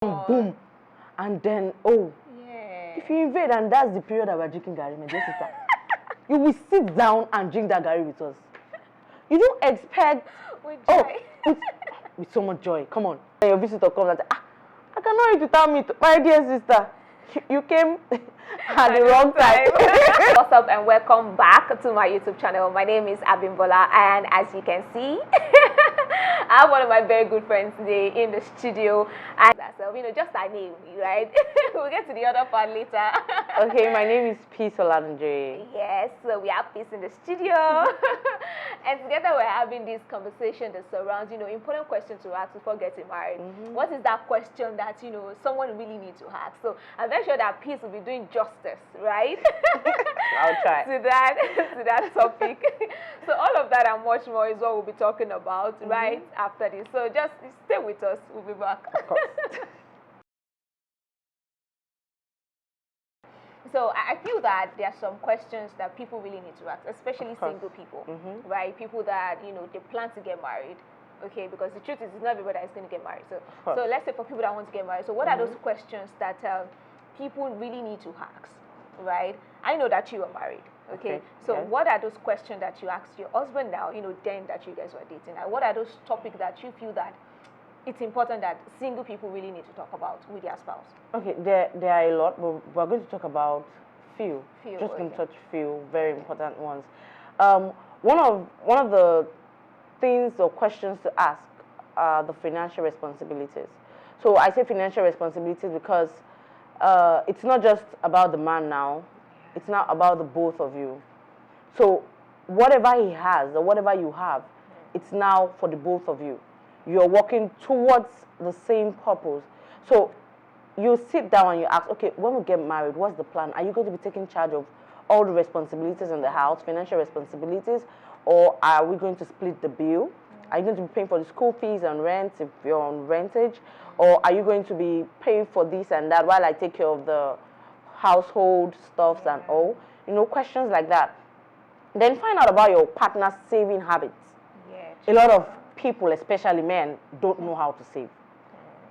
boom, and then oh, Yeah. if you invade and that's the period that we're drinking gari, my dear sister, you will sit down and drink that gari with us. You don't expect With joy. with so much joy. Come on, when your visitor comes and say, I cannot wait to tell me, my dear sister, you came at the wrong time. What's up and welcome back to my YouTube channel. My name is Abimbola, and as you can see, I have one of my very good friends today in the studio, and so just our name, right? We'll get to the other part later. Okay, my name is Peace Oladunje. Yes, so we have Peace in the studio, and together we're having this conversation that surrounds important questions to ask before getting married. What is that question that someone really needs to ask? So I'm very sure that Peace will be doing justice, right? I'll try. to that topic. So all of that and much more is what we'll be talking about right after this. So just stay with us. We'll be back. Of course. So I feel that there are some questions that people really need to ask, especially single people, right? People that they plan to get married. Okay, because the truth is, it's not everybody that is going to get married. So let's say for people that want to get married. So what are those questions that people really need to ask, right? I know that you are married. Okay, so what are those questions that you asked your husband now? Then that you guys were dating. And what are those topics that you feel that it's important that single people really need to talk about with their spouse? Okay, there are a lot, but we're going to talk about few. Just going to touch few very important ones. One of the things or questions to ask are the financial responsibilities. So I say financial responsibilities because it's not just about the man now. It's not about the both of you. So whatever he has or whatever you have, it's now for the both of you. You're working towards the same purpose. So you sit down and you ask, okay, when we get married, what's the plan? Are you going to be taking charge of all the responsibilities in the house, financial responsibilities, or are we going to split the bill? Are you going to be paying for the school fees and rent if you're on rentage? Or are you going to be paying for this and that while I take care of the household stuffs and all? Questions like that. Then find out about your partner's saving habits. A lot of people, especially men, don't know how to save.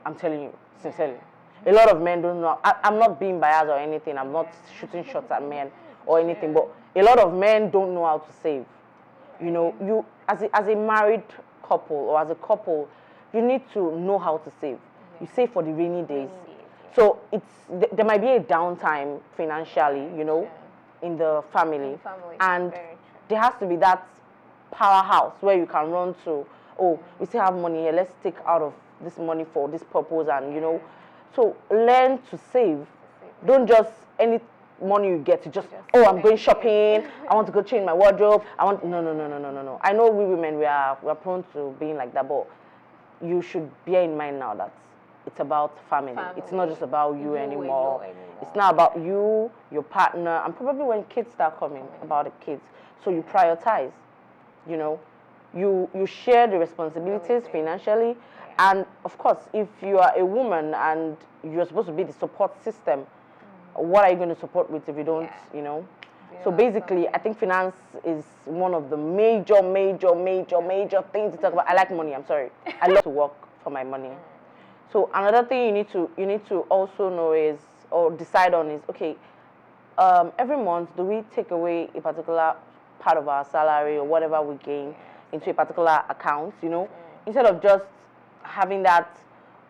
I'm telling you, sincerely. A lot of men don't know. I'm not being biased or anything. I'm not shooting shots at men or anything. But a lot of men don't know how to save. You as a married couple or as a couple, you need to know how to save. You save for the rainy days. So there might be a downtime financially, in the family. And there has to be that powerhouse where you can run to, oh, we still have money here, let's take out of this money for this purpose, and so learn to save. Don't just any money you get to just oh, I'm going shopping, I want to go change my wardrobe, no. I know we women we're prone to being like that, but you should bear in mind now that it's about family. It's not just about you anymore. It's not about you, your partner, and probably when kids start coming, about the kids. So you prioritize. You share the responsibilities financially, and of course, if you are a woman and you're supposed to be the support system, what are you going to support with if you don't, So basically, I think finance is one of the major things to talk about. I like money. I'm sorry. I love to work for my money. So another thing you need to also know is or decide on is okay. Every month, do we take away a particular part of our salary or whatever we gain into a particular account, instead of just having that,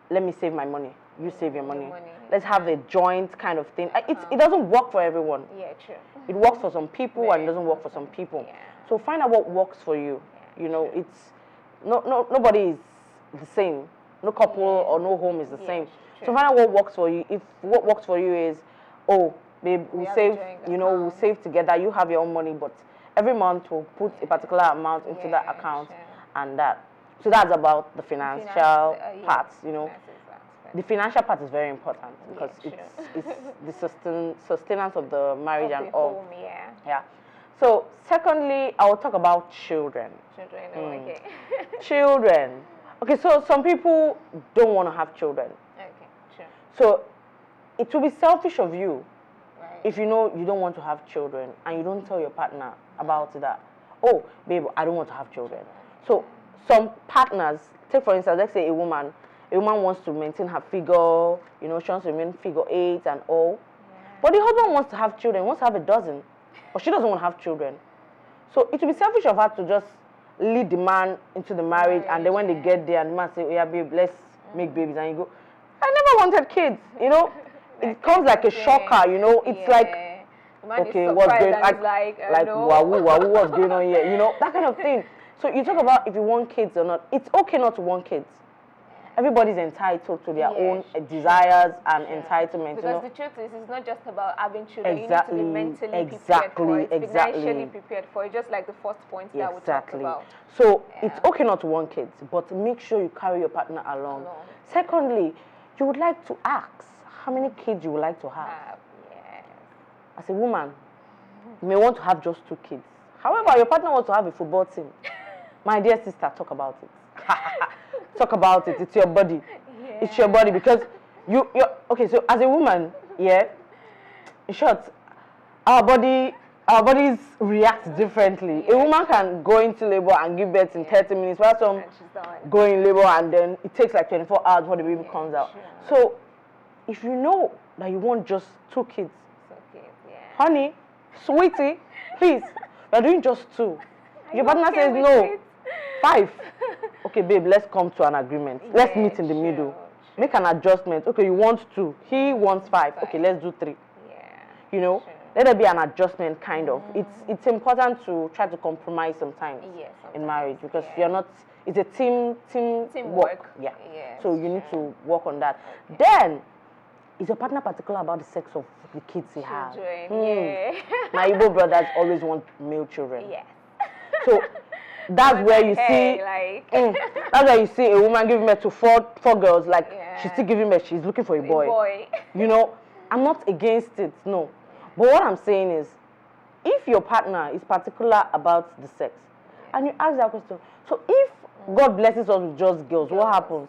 let me save my money, you save your money. Let's have a joint kind of thing. It doesn't work for everyone. Yeah, true. It works for some people and it doesn't work for some people. So find out what works for you. It's nobody is the same. No couple or no home is the same. True. So find out what works for you. If what works for you is, oh, babe, we save, we save together, you have your own money, but every month we'll put a particular amount into that account and that. So that's about the financial part, The financial part is very important because it's the sustenance of the marriage and all. Home, yeah. So secondly, I will talk about children. Okay. Children. Okay, so some people don't want to have children. Okay, sure. So it will be selfish of you if you know you don't want to have children and you don't tell your partner about that. Oh, babe, I don't want to have children. So some partners, take for instance, let's say a woman a woman wants to maintain her figure, you know, she wants to remain figure 8 and all. But the husband wants to have children, wants to have a dozen, but she doesn't want to have children. So it would be selfish of her to just lead the man into the marriage, and then when they get there, and the man say, "Oh yeah, babe, let's make babies," and you go, "I never wanted kids," you know. It comes like a shocker, you know. It's like, okay, what's going on? Like wahoo, what's going on here? You know, that kind of thing. So you talk about if you want kids or not. It's okay not to want kids. Everybody's entitled to their own desires and entitlements. Because you know? the truth is, it's not just about having children. Exactly, you need to be mentally prepared for it, financially prepared for it, just like the first point that we talked about. So it's okay not to want kids, but make sure you carry your partner along. Secondly, you would like to ask how many kids you would like to have. As a woman, you may want to have just 2 kids. However, your partner wants to have a football team. My dear sister, talk about it. Talk about it. It's your body. It's your body, because you're okay. So as a woman, in short, our bodies react differently. A woman can go into labor and give birth in 30 minutes, while some go in labor and then it takes like 24 hours before the baby comes out. So if you know that you want just 2 kids, honey, sweetie, please, we're doing just 2. Your partner says no, 5. Okay, babe, let's come to an agreement. Let's meet in the middle. Make an adjustment. Okay, you want 2. He wants 5. Okay, let's do 3. You know, let there be an adjustment, kind of. It's important to try to compromise sometimes in marriage, because you're not. It's a teamwork. So you need to work on that. Then, is your partner particular about the sex of the kids he has? My Igbo brothers always want male children. So that's where you see, that's where you see a woman giving birth to four girls. Like she's still giving birth. She's looking for a boy. You know, I'm not against it, no. But what I'm saying is, if your partner is particular about the sex, and you ask that question, so if God blesses us with just girls, what happens?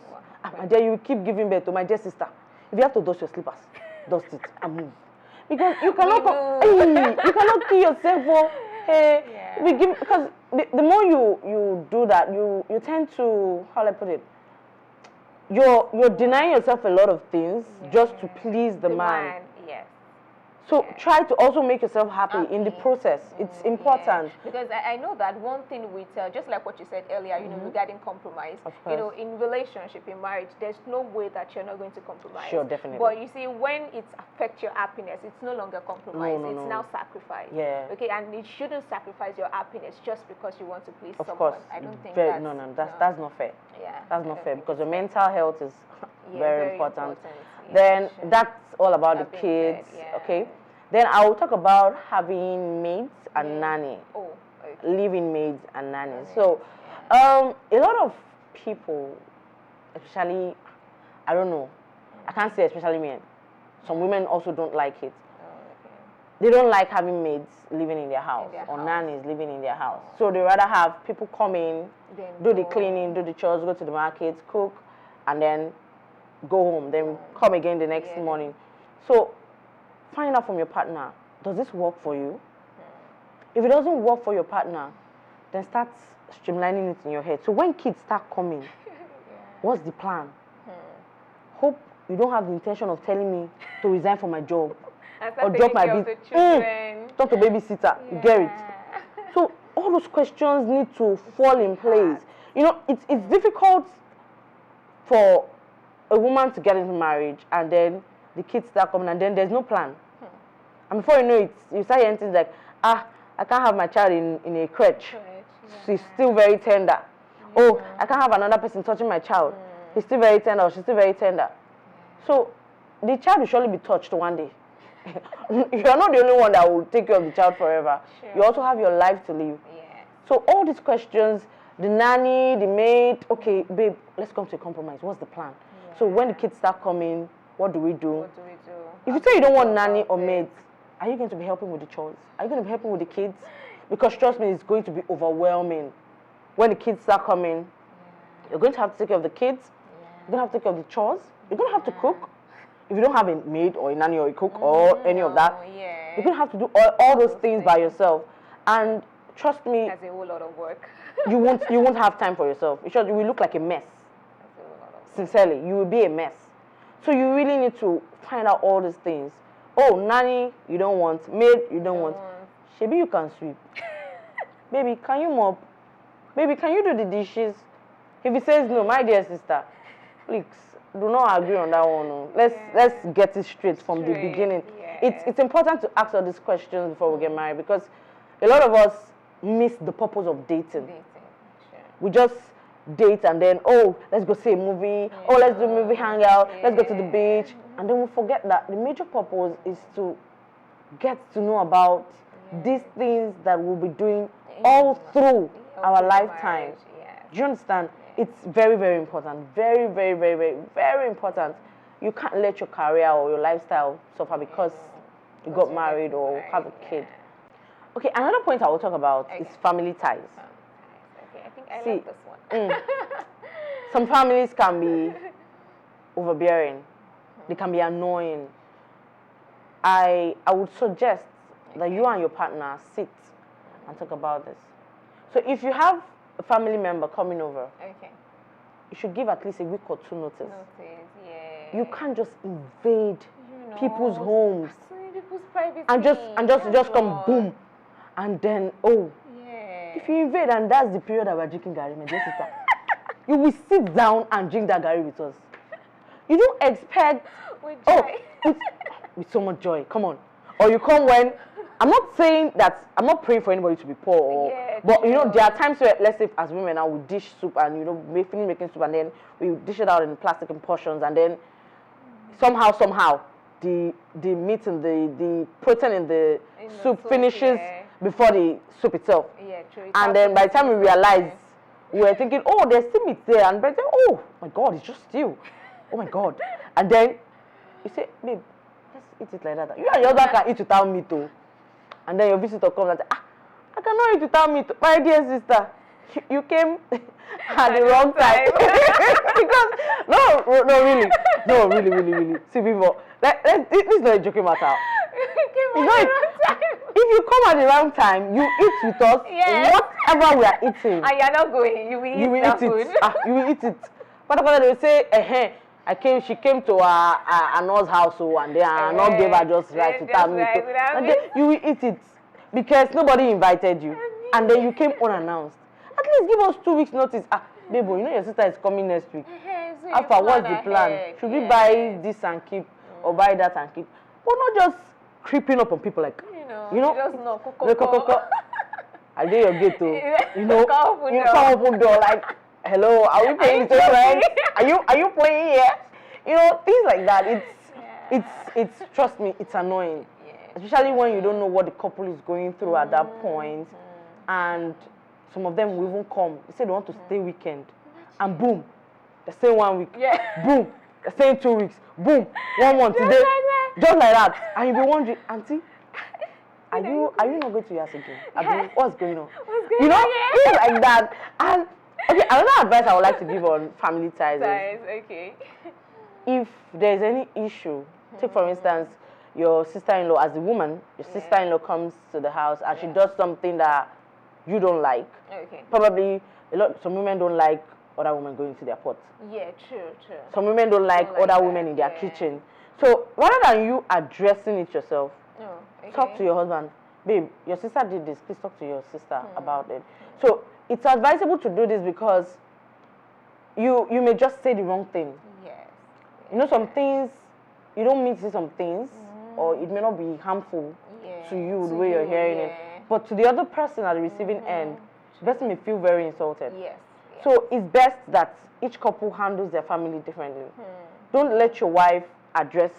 My dear, you will keep giving birth to my dear sister. If you have to dust your slippers, dust it and move. Because you cannot, you cannot kill yourself for, because the more you do that, you tend to, how do I put it? You're denying yourself a lot of things just to please the man. So try to also make yourself happy in the process. It's important. Because I know that one thing with, just like what you said earlier, you know, regarding compromise, you know, in relationship, in marriage, there's no way that you're not going to compromise. Sure, definitely. But you see, when it affects your happiness, it's no longer compromise. It's now sacrifice. Okay, and it shouldn't sacrifice your happiness just because you want to please someone. Of course. I don't think that's... That's not fair. That's not fair, because your mental health is very important. Then that's all about the kids, okay? Then I will talk about having maids and nanny, living maids and nannies. So, a lot of people, especially, I don't know, I can't say especially men. Some women also don't like it. They don't like having maids living in their house or nannies living in their house. So they rather have people come in, do the cleaning, do the chores, go to the market, cook, and then go home. Then come again the next morning. So find out from your partner, does this work for you? If it doesn't work for your partner, then start streamlining it in your head. So when kids start coming, what's the plan? Hope you don't have the intention of telling me to resign from my job or drop my business. Talk to babysitter, you get it. So all those questions need to fall in place. You know, it's difficult for a woman to get into marriage and then the kids start coming and then there's no plan. And before you know it, you start hearing things like, I can't have my child in a crèche. She's still very tender. Oh, I can't have another person touching my child. He's still very tender or she's still very tender. So the child will surely be touched one day. You're not the only one that will take care of the child forever. You also have your life to live. So all these questions, the nanny, the maid, okay, babe, let's come to a compromise. What's the plan? So when the kids start coming, what do we do? If you say you don't want nanny or maid, are you going to be helping with the chores? Are you going to be helping with the kids? Because trust me, it's going to be overwhelming. When the kids start coming, you're going to have to take care of the kids. You're going to have to take care of the chores. You're going to have to cook. If you don't have a maid or a nanny or a cook or any of that, you're going to have to do all those things by yourself. And trust me, that's a whole lot of work. you won't have time for yourself. You will look like a mess. sincerely, you will be a mess. So you really need to find out all these things. Oh, nanny, you don't want. Maid, you don't want. Maybe you can sweep. Baby, can you mop? Baby, can you do the dishes? If he says no, my dear sister, please do not agree on that one. No. Let's get it straight from the beginning. Yeah. It's important to ask all these questions before we get married, because a lot of us miss the purpose of dating. We just date and then, oh, let's go see a movie. Oh, let's do a movie hangout. Let's go to the beach. And then we forget that the major purpose is to get to know about these things that we'll be doing all through our lifetime. Do you understand? It's very, very important. Very, very, very, very, very important. You can't let your career or your lifestyle suffer because you got married or have a kid. Okay, another point I will talk about is family ties. Okay, I think I like this one. Some families can be overbearing. They can be annoying. I would suggest that you and your partner sit and talk about this. So if you have a family member coming over, you should give at least a week or two notice. You can't just invade people's homes people's privacy and just come boom, and then if you invade and that's the period that we're drinking gari, my dear sister, you will sit down and drink that gari with us. You don't expect with so much joy. Come on. Or you come when, I'm not saying that, I'm not praying for anybody to be poor, but you know, there are times where, let's say as women now, we dish soup and you know, finish making soup and then we dish it out in plastic in portions, and then somehow the meat and the protein in the soup finishes before the soup itself. True. And then by the time we realize, we were thinking, oh, there's still meat there, and by the time, oh my God, it's just stew. Oh my God. And then you say, babe, let's eat it like that. You and your husband can eat without meat too. And then your visitor comes and says, I cannot eat without meat. My dear sister, you came at the wrong time. Because, no, really. See, people, this is not a joking matter. If you come at the wrong time, you eat with us, whatever we are eating. And you're not going, you will eat food. You will eat it. But they will say, she came to Anna's house, and then Anna gave her just rice without meat. And then you will eat it because nobody invited you, and then you came unannounced. At least give us 2 weeks notice. Babe, you know your sister is coming next week. After, what's the plan? Should we buy this and keep, or buy that and keep? But not just creeping up on people like, you know, just no, I did your gate too. You know, you come open door like, hello, are we playing this friends? Are you playing here? You know, things like that. It's trust me, it's annoying. Especially when you don't know what the couple is going through at that point. And some of them will even come. They say they want to stay weekend. And boom, they stay 1 week. Boom, they stay 2 weeks. Boom, 1 month today. Just like that. And you'll be wondering, auntie, are you not going to your house again? What's going on? You know, things like that. And okay, another advice I would like to give on family ties is, if there's any issue, take for instance, your sister-in-law, as a woman, your sister-in-law comes to the house and she does something that you don't like. Probably some women don't like other women going to their pot. True. Some women don't like other women in their kitchen. So rather than you addressing it yourself, talk to your husband. Babe, your sister did this. Please talk to your sister about it. So it's advisable to do this because you may just say the wrong thing. You know, some things, you don't mean to say some things, or it may not be harmful to you the way you're hearing it. But to the other person at the receiving end, the person may feel very insulted. So it's best that each couple handles their family differently. Don't let your wife address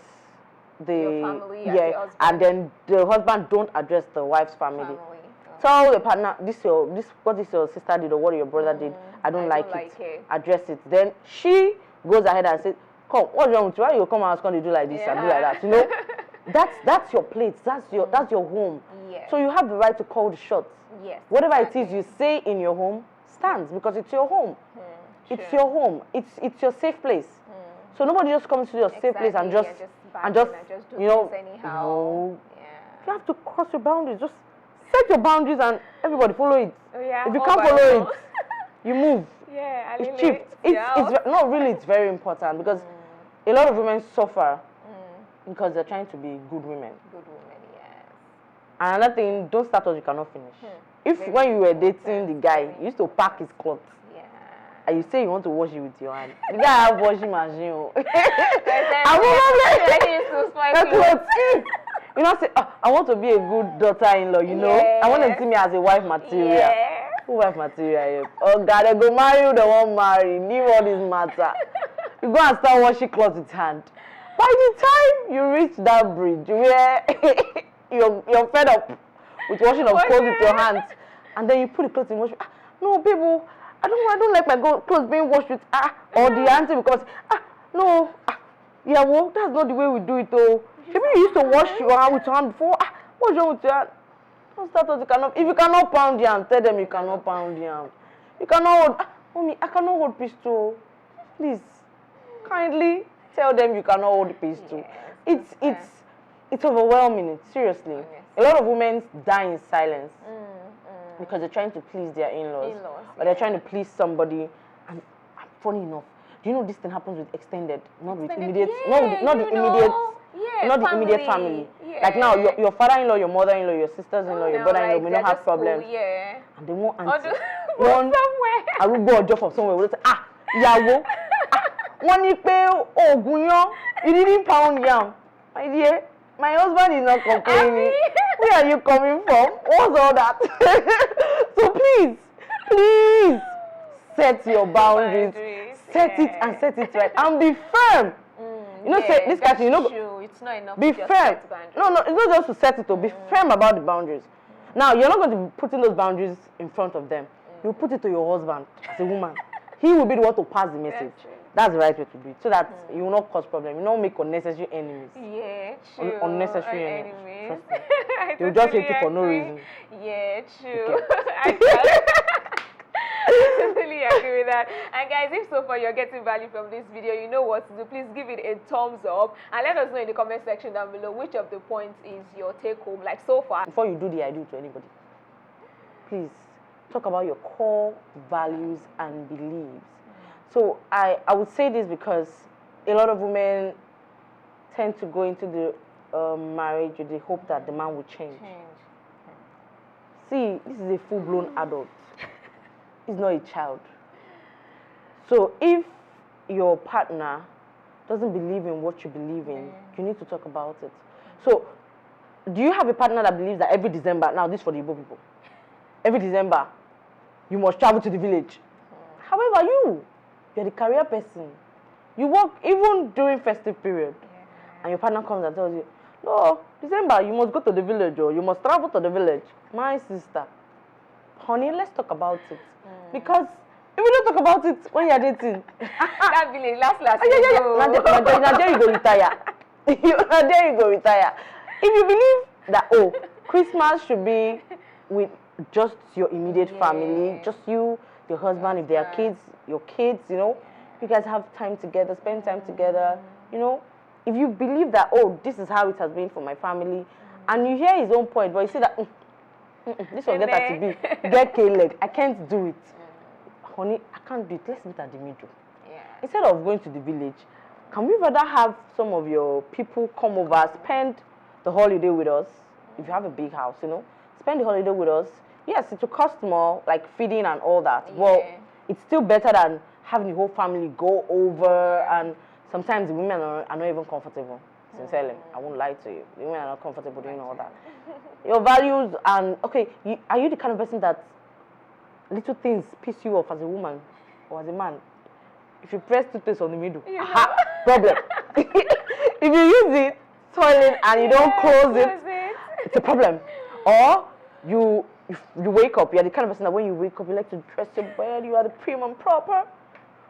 your family, and then the husband don't address the wife's family. Tell the partner, what this your sister did or what your brother did, I don't like it. Address it. Then she goes ahead and says, come, what's wrong with you? Why you come out and do like this and do like that? You know, that's your place. That's your home. So you have the right to call the shots. Whatever it is you say in your home stands because it's your home. It's your home. It's your safe place. So nobody just comes to your safe place and just you know, no. You have to cross your boundaries. Just set your boundaries and everybody follow it. If you can't follow it, you move. Yeah, it shifts. It's not really. It's very important because a lot of women suffer because they're trying to be good women. Good women, yes. And another thing, don't start what you cannot finish. If when you were dating the guy, you used to pack his clothes. Yeah. And you say you want to wash it with your hand. The guy have washing machine. You know, say, I want to be a good daughter-in-law, you know. I want them to see me as a wife material. Yeah. Who wife material? Oh God, they go marry you, they won't marry. Leave all this matter. You go and start washing clothes with hand. By the time you reach that bridge where you're fed up with washing of clothes with your hands, and then you put the clothes in wash. No, people, I don't like my clothes being washed with or the auntie because yeah, well, that's not the way we do it though. Maybe you used to wash your hand with your hand before. What's wrong with your hand? Don't start what you cannot. If you cannot pound yam, tell them you cannot pound yam. You cannot hold. Mommy, I cannot hold pistol. Please, kindly tell them you cannot hold the pistol. Yes, it's overwhelming. Seriously, a lot of women die in silence because they're trying to please their in-laws, or they're trying to please somebody. And funny enough, do you know this thing happens with extended, not with immediate, not the immediate family. Yeah. Like now, your father-in-law, your mother-in-law, your sisters-in-law, your brother-in-law may not have problems. Yeah. And they want auntie. One arúgbó ọjọ́ from somewhere will say, ìyàwó, wọ́n ní pé oògùn yan, you didn't pound yam. My dear, my husband is not complaining. Where are you coming from? What's all that? So please, set your boundaries. Set it and set it right. And be firm. You know, say this kind of, you know, it's not enough be to just firm. set boundaries. No, it's not just to set it, to be firm about the boundaries. Now, you're not going to be putting those boundaries in front of them. You put it to your husband as a woman. He will be the one to pass the message. That's the right way to do it, so that you will not cause problem. You don't make unnecessary enemies. Yeah, true. Unnecessary enemies. Trust me. You just hate you for no reason. Yeah, true. I totally agree with that. And guys, if so far you're getting value from this video, you know what to do. Please give it a thumbs up and let us know in the comment section down below which of the points is your take home, like so far. Before you do the I do to anybody, please talk about your core values and beliefs. So I would say this because a lot of women tend to go into the marriage with the hope that the man will change. See, this is a full-blown adult. He's not a child. So if your partner doesn't believe in what you believe in, you need to talk about it. So do you have a partner that believes that every December, now this for the Igbo people, every December you must travel to the village? However, you're the career person. You work even during festive period, and your partner comes and tells you, no, December you must go to the village or you must travel to the village. My sister, honey, let's talk about it. Because if you don't talk about it when you're dating, that village, last. There you go retire. There you go retire. If you believe that, Christmas should be with just your immediate family, just you, your husband, if there are kids, your kids, you know, you guys have time together, spend time together, you know. If you believe that, this is how it has been for my family, and you hear his own point, but you see that, this will get her to be, get K-leg, I can't do it. Honey, I can't do it, let's meet at the middle. Instead of going to the village, can we rather have some of your people come over, spend the holiday with us, if you have a big house, you know, spend the holiday with us. Yes, it will cost more, like feeding and all that. Well, it's still better than having the whole family go over, and sometimes the women are not even comfortable. Sincerely, I won't lie to you. The women are not comfortable doing all that. Your values and, are you the kind of person that little things piss you off as a woman or as a man? If you press toothpaste on the middle, problem. If you use it, toilet, and you don't close it, it's a problem. Or you wake up, you're the kind of person that when you wake up, you like to dress your bed, you are the prim and proper,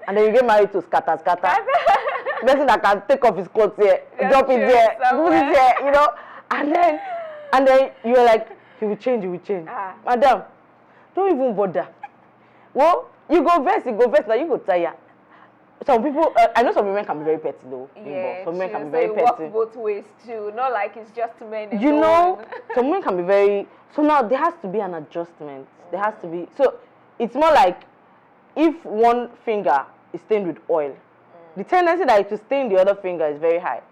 and then you get married to scatter. Person that can take off his clothes here, drop it there, put it here, you know, and then you're like, he will change. Madam, don't even bother. Well, you go vest, now you go tire. Some people, I know some women can be very petty though. Yeah, some women can be so very it petty. works both ways too. Not like it's just men. You know, some women can be very. So now there has to be an adjustment. There has to be. So it's more like if one finger is stained with oil, the tendency that it to stain the other finger is very high.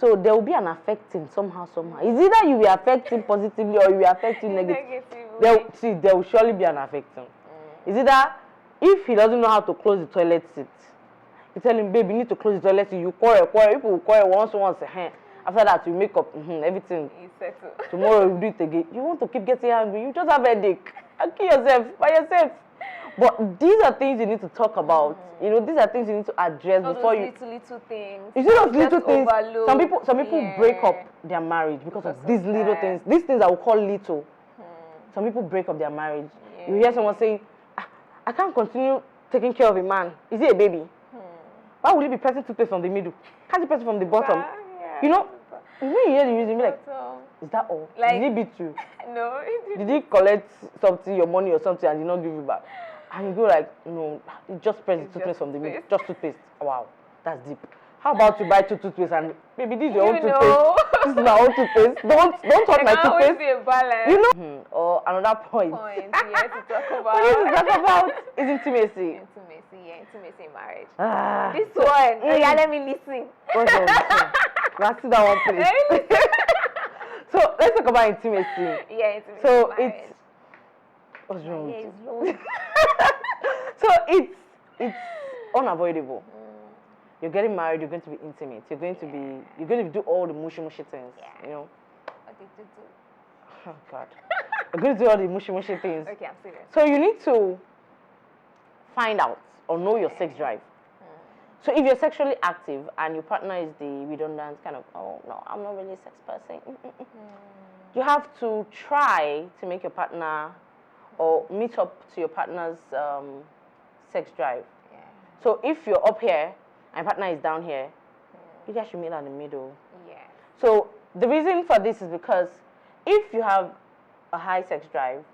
So there will be an affecting somehow. It's either you will affect him positively or you will affect him negatively. There will surely be an affecting. It's either if he doesn't know how to close the toilet seat, you tell him, baby, you need to close the toilet seat. You quarrel. People will quarrel once. After that, you make up everything. Tomorrow you do it again. You want to keep getting angry. You just have a headache. And kill yourself by yourself. But these are things you need to talk about. You know, these are things you need to address before you. Little things. You see those little things. Some people break up their marriage because of these little things. These things I will call little. Some people break up their marriage. You hear someone saying, I can't continue taking care of a man. Is he a baby? Why would he be pressing toothpaste from the middle? Can't he press it from the bottom? You know, when you hear the reason, you're like, is that all? Did he beat you? No. Did he collect something, your money or something, and did not give you back? And you go like, no, just press the toothpaste from the middle. Just toothpaste. Wow, that's deep. How about you buy 2 toothpaste and maybe this is your own toothpaste. This is my own toothpaste. Don't touch my toothpaste. Always be a balance. You know. Or another point. Yeah, to talk about. What you to talk about is intimacy. Intimacy in marriage. This one. Let me listen. Let's sit down one place. So let's talk about intimacy. Yeah, intimacy. So it's what's wrong with you? So it's unavoidable. You're getting married, you're going to be intimate. You're going to do all the mushy things. You know. What did you do? Oh God. You're going to do all the mushy things. Okay, I'm serious. So you need to find out or know your sex drive. So if you're sexually active and your partner is the redundant kind of, oh no, I'm not really a sex person. You have to try to make your partner or meet up to your partner's sex drive. So if you're up here and your partner is down here, you guys should meet in the middle. So the reason for this is because if you have a high sex drive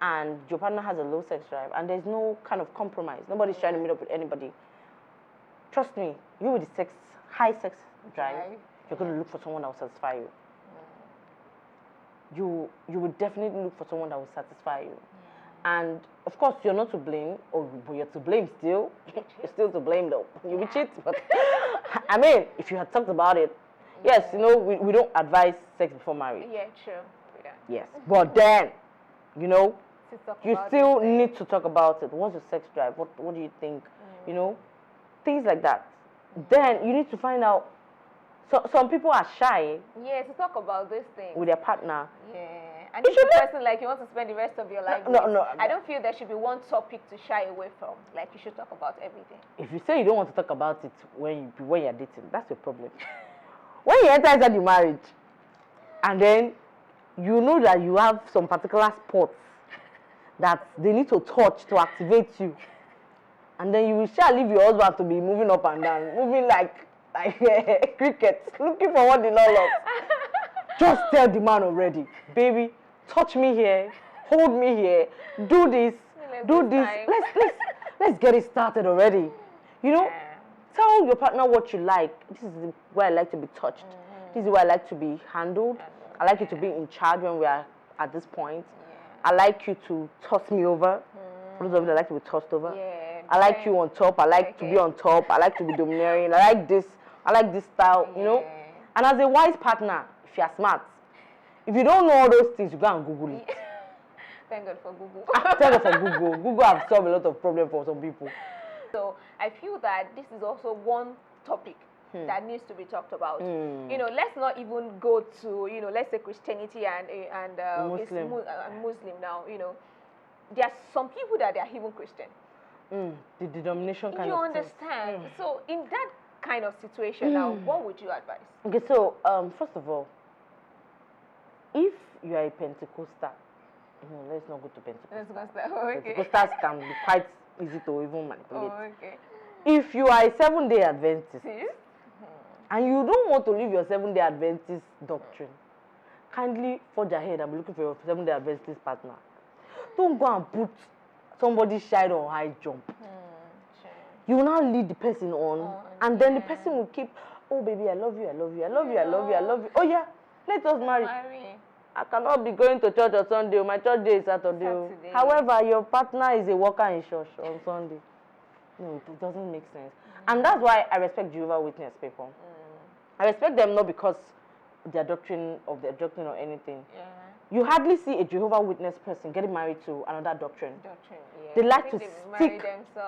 and your partner has a low sex drive and there's no kind of compromise, nobody's trying to meet up with anybody, trust me, you with the high sex drive, you're going to look for someone that will satisfy you. You would definitely look for someone that will satisfy you. And of course, you're not to blame, but you're to blame still. You're still to blame though. You'll be cheated. But I mean, if you had talked about it, yes, you know, we don't advise sex before marriage. Yeah, true. Yes, but then, you know, you still need to talk about it. What's your sex drive? What do you think? You know, things like that. Then you need to find out. So some people are shy. Yeah, to talk about this thing with their partner. Yeah, and if a person like you want to spend the rest of your life with, I don't feel there should be one topic to shy away from. Like you should talk about everything. If you say you don't want to talk about it when you're dating, that's your problem. When you enter inside the marriage, and then you know that you have some particular spots that they need to touch to activate you, and then you will shall leave your husband to be moving up and down, moving like cricket, looking for what they not love. Just tell the man already, baby, touch me here, hold me here, do this, do this. Let's get it started already. You know, tell your partner what you like. This is where I like to be touched. This is where I like to be handled. I like you to be in charge when we are at this point. I like you to toss me over. For those of you that like to be tossed over. I like you on top. I like to be on top. I like to be domineering. I like this style, you know. And as a wise partner, if you are smart, if you don't know all those things, you go and Google it. Thank God for Google. Thank God for Google. Google has solved a lot of problems for some people. So I feel that this is also one topic that needs to be talked about. You know, let's not even go to, you know, let's say Christianity and Muslim now. You know, there are some people that they are even Christian. The denomination kind of thing. You understand? So in that kind of situation now, what would you advise? Okay, so first of all, if you are a Pentecostal, let's not go to Pentecostal. Pentecostals can be quite easy to even manipulate. If you are a 7-day Adventist and you don't want to leave your 7-day Adventist doctrine, kindly forge ahead and be looking for your 7-day Adventist partner. Don't go and put somebody's child on high jump. You will now lead the person on, and then the person will keep, oh baby, I love you, I love you, I love you, I love you, I love you. Oh yeah, let us marry. I cannot be going to church on Sunday. My church day is Saturday. However, your partner is a worker in church on Sunday. No, it doesn't make sense. And that's why I respect Jehovah's Witness people. I respect them not because their doctrine or anything. Yeah. You hardly see a Jehovah's Witness person getting married to another doctrine. Yeah. They like to stick.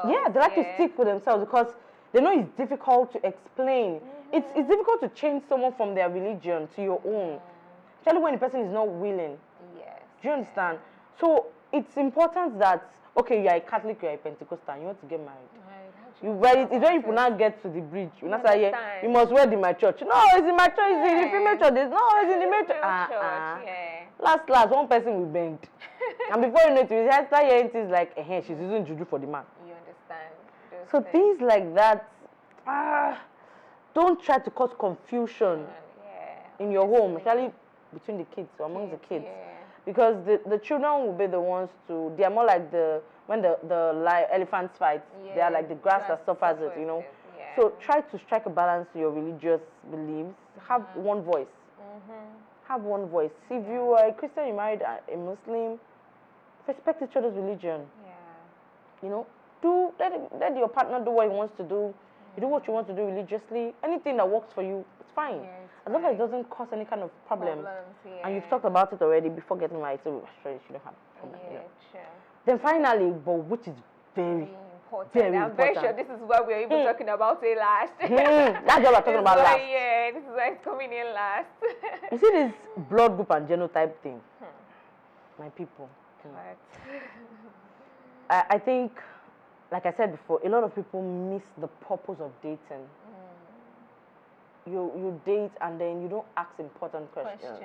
Yeah, they like to stick for themselves because they know it's difficult to explain. It's difficult to change someone from their religion to your own. Especially when the person is not willing. Yes. Do you understand? So it's important that, okay, you're a Catholic, you're a Pentecostal, you want to get married. It's when you now get to the bridge. You not say, yeah, you must wear in my church. No, it's in my church, it's in the female church. No, it's in the male church. Last, one person will bend. And before you know it, you start hearing things like, she's using juju for the man. You understand? So things like that, don't try to cause confusion in your home, especially between the kids or among the kids. Because the children will be the ones they are more like when the elephants fight, they are like the grass that suffers it, you know. So try to strike a balance to your religious beliefs. Have one voice. Have one voice. If you are a Christian, you married a Muslim, respect each other's religion. You know, let your partner do what he wants to do. You do what you want to do religiously. Anything that works for you, it's fine. As long as it doesn't cause any kind of problem. And you've talked about it already before getting married, so I'm sure you shouldn't have a problem. Then finally, but which is very important. I'm very sure this is what we're even talking about it last. That's what we're talking about last. Yeah, this is why it's coming in last. You see this blood group and genotype thing? My people. I think, like I said before, a lot of people miss the purpose of dating. You date and then you don't ask important questions.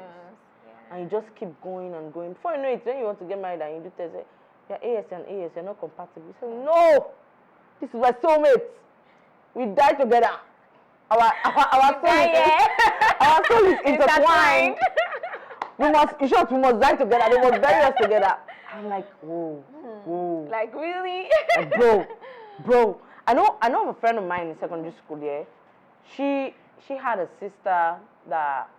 And you just keep going and going. Before you know it, when you want to get married and you do test, you're AS and AS, you're not compatible. You say, no, this is my soulmate. We die together. Our soul is intertwined. we must die together. They must bury us together. I'm like, whoa. Like, really? Like, bro. I know of a friend of mine in secondary school, She had a sister that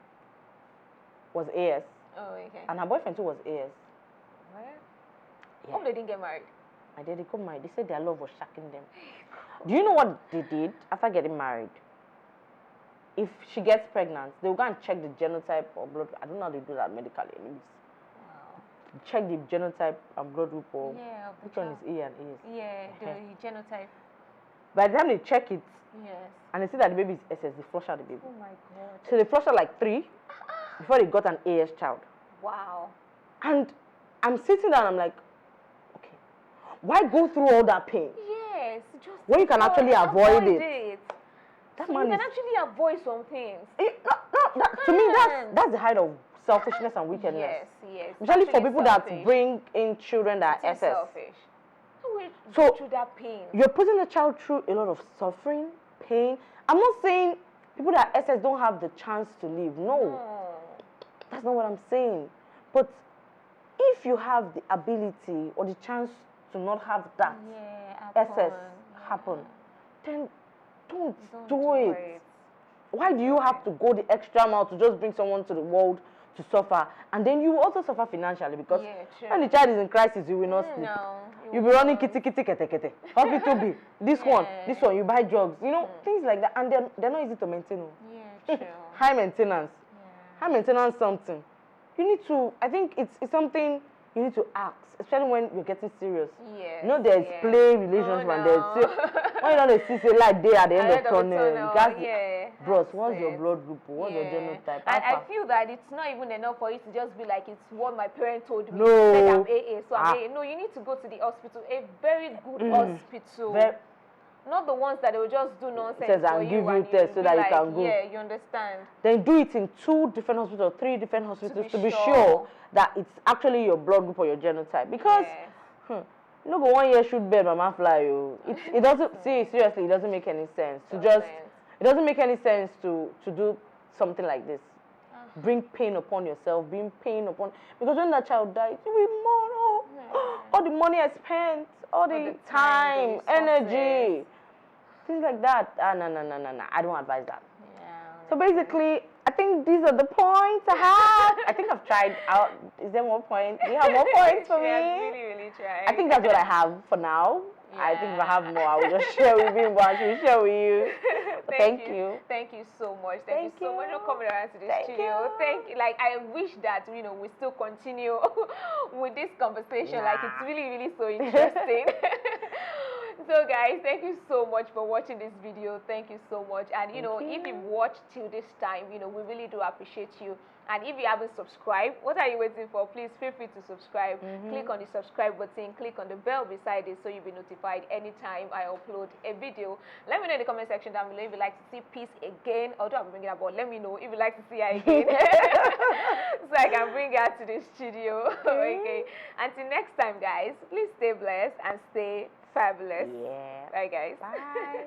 was AS. Oh, okay. And her boyfriend too was AS. What? Yeah. Hope they didn't get married. They got married. They said their love was shocking them. Do you know what they did after getting married? If she gets pregnant, they'll go and check the genotype or blood. I don't know how they do that medically. Wow. Check the genotype and blood group. Which one is A and AS? Yeah, the genotype. By the time they check it, and they see that the baby is SS, they flush out the baby. Oh my God. So they flush out like 3 before they got an AS child. Wow. And I'm sitting there and I'm like, okay, why go through all that pain? Yes, just when you can actually avoid it. That man you can actually avoid some things. To me, that's the height of selfishness and wickedness. Yes. Especially for people that bring in children that are SS. Selfish. So through that pain. You're putting the child through a lot of suffering, pain. I'm not saying people that are SS don't have the chance to live. No. That's not what I'm saying. But if you have the ability or the chance to not have that SS happen, then don't do it. Why do you have to go the extra mile to just bring someone to the world to suffer? And then you also suffer financially because when the child is in crisis, you will not sleep. No, you'll be running kitty, kete. Hospital bill. This one, you buy drugs. You know, things like that. And they're not easy to maintain. High maintenance. High maintenance something. You need to, I think it's something you need to ask, especially when you're getting serious. You know, there's play relations when there's when you don't see say like they at the end of tunnel. Bros, what's your blood group? What's your genotype? I feel that it's not even enough for you to just be like, it's what my parents told me. No. Said I'm AA, so I'm AA. No, you need to go to the hospital, a very good hospital. Not the ones that they will just do nonsense for and give you tests so that you can go. Yeah, you understand. Then do it in 2 different hospitals, 3 different hospitals to be sure that it's actually your blood group or your genotype. Because you know, go 1 year shoot bed, mama fly you. It doesn't seriously. It doesn't make any sense to just. It doesn't make any sense to do something like this. Bring pain upon yourself. Bring pain upon because when that child dies, you will mourn. All the money I spent, all the time, energy. Things like that. No. I don't advise that. So basically, I think these are the points I have. I think I've tried out. Is there more points? Do you have more points for me? Really, really tried. I think that's what I have for now. Yeah. I think if I have more, I will just share with you. But I will share with you. Thank you. Thank you so much. Thank you so much for coming around to the studio. Thank you. Like, I wish that, you know, we still continue with this conversation. Like, it's really, really so interesting. So guys, thank you so much for watching this video. Thank you so much. And you know, if you've watched till this time, you know, we really do appreciate you. And if you haven't subscribed, what are you waiting for? Please feel free to subscribe. Click on the subscribe button, click on the bell beside it so you'll be notified anytime I upload a video. Let me know in the comment section down below if you'd like to see Peace again. Although I'm bringing her, but let me know if you'd like to see her again. So I can bring her to the studio. Okay. Until next time, guys, please stay blessed and stay fabulous. Yeah. Bye, guys. Bye.